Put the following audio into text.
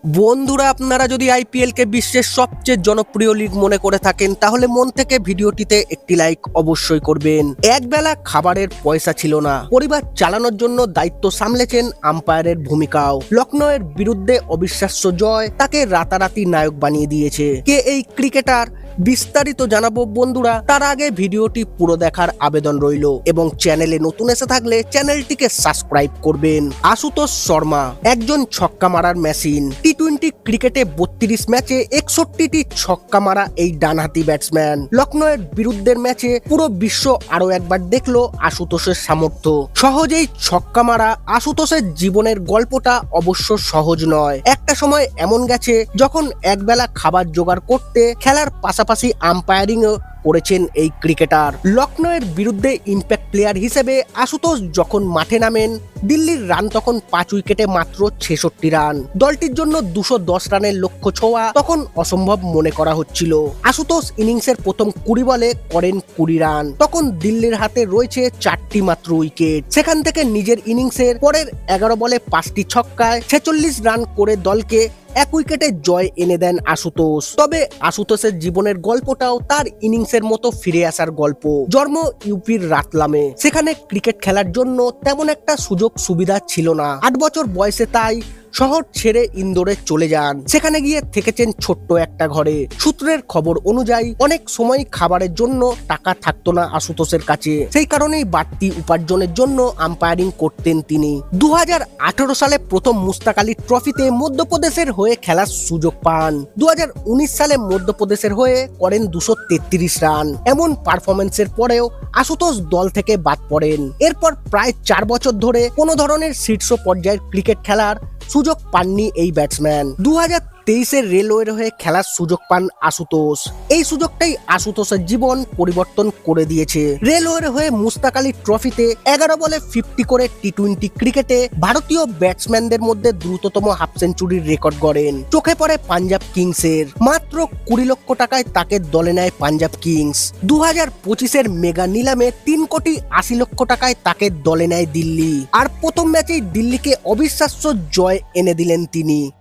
বন্ধুরা, আপনারা যদি আইপিএল কে বিশ্বের সবচেয়ে জনপ্রিয় লিগ মনে করে থাকেন তাহলে মন থেকে ভিডিওটিতে একটি লাইক অবশ্যই করবেন। একবেলা খাবারের পয়সা ছিল না, পরিবার চালানোর জন্য দায়িত্ব সামলেছেন আম্পায়ারের ভূমিকাও। লখনৌয়ের বিরুদ্ধে অবিশ্বাস্য জয় তাকে রাতারাতি নায়ক বানিয়ে দিয়েছে। কে এই ক্রিকেটার বিস্তারিত জানাবো বন্ধুরা, তার আগে ভিডিওটি পুরো দেখার আবেদন রইল এবং চ্যানেলে নতুন এসে থাকলে চ্যানেলটিকে সাবস্ক্রাইব করবেন। আশুতোষ শর্মা একজন ছক্কা মারার মেশিন। টি-20 ক্রিকেটে 32 ম্যাচে 61টি ছক্কা মারা এই ডানহাতি ব্যাটসম্যান লখনৌয়ের বিরুদ্ধের ম্যাচে পুরো বিশ্ব আরো একবার দেখলো আশুতোষের সামর্থ্য। সহজেই ছক্কা মারা আশুতোষের জীবনের গল্পটা অবশ্য সহজ নয়। একটা সময় এমন গেছে যখন একবেলা খাবার জোগাড় করতে খেলার পাশাপাশি আম্পায়ারিং করেছেন এই ক্রিকেটার। লখনৌয়ের বিরুদ্ধে ইম্প্যাক্ট প্লেয়ার হিসেবে আশুতোষ যখন মাঠে নামেন, দিল্লির রান তখন 5 উইকেটে মাত্র 66 রান। দলটির জন্য 210 রানের লক্ষ্য ছোঁয়া তখন অসম্ভব মনে করা হচ্ছিল। আশুতোষ ইনিংসের প্রথম 20 বলে করেন 20 রান। তখন দিল্লির হাতে রয়েছে 4টি মাত্র উইকেট। সেখান থেকে নিজের ইনিংসের পরের 11 বলে 5টি ছক্কায় 46 রান করে দলকে 1 উইকেটে জয় এনে দেন আশুতোষ। তবে আশুতোষের জীবনের গল্পটাও তার ইনিংসের মতো ফিরে আসার গল্প। জন্ম ইউপির রাতলামে, সেখানে ক্রিকেট খেলার জন্য তেমন একটা সুযোগ সুবিধা ছিল না। 8 বছর বয়সে তাই শহর ছেড়ে ইন্দোরে চলে যান। সেখানে গিয়ে থেকেছেন ছোট্ট একটা ঘরে। সূত্রের খবর অনুযায়ী অনেক সময় খাবারের জন্য টাকা থাকতো না আশুতোষের কাছে। সেই কারণেই বাড়তি উপার্জনের জন্য আম্পায়ারিং করতেন তিনি। 2018 সালে প্রথম মুস্তাক আলী ট্রফিতে মধ্যপ্রদেশের হয়ে খেলার সুযোগ পান। 2019 সালে মধ্যপ্রদেশের হয়ে করেন 233 রান। এমন পারফরমেন্সের পরেও আশুতোষ দল থেকে বাদ পড়েন। এরপর প্রায় 4 বছর ধরে কোনো ধরনের শীর্ষ পর্যায়ের ক্রিকেট খেলার সুযোগ পাননি এই ব্যাটসম্যান। 2023 রেলওয়ের হয়ে খেলার সুযোগ পান আশুতোষ। এই সুযোগটাই আশুতোষের জীবন পরিবর্তন করে দিয়েছে। রেলওয়ের হয়ে মুস্তাক আলী ট্রফিতে 11 বলে 50 করে টি-20 ক্রিকেটে ভারতীয় ব্যাটসম্যানদের মধ্যে দ্রুততম হাফ সেঞ্চুরির রেকর্ড গড়েন। চোখে পড়ে পাঞ্জাব কিংসের। মাত্র 20 লক্ষ টাকায় তাকে দলে নেয় পাঞ্জাব কিংস। 2025 মেগা নিলামে 3 কোটি 80 লক্ষ টাকায় তাকে দলে নেয় দিল্লি। আর প্রথম ম্যাচেই দিল্লিকে অবিশ্বাস্য জয় এনে দিলেন তিনি।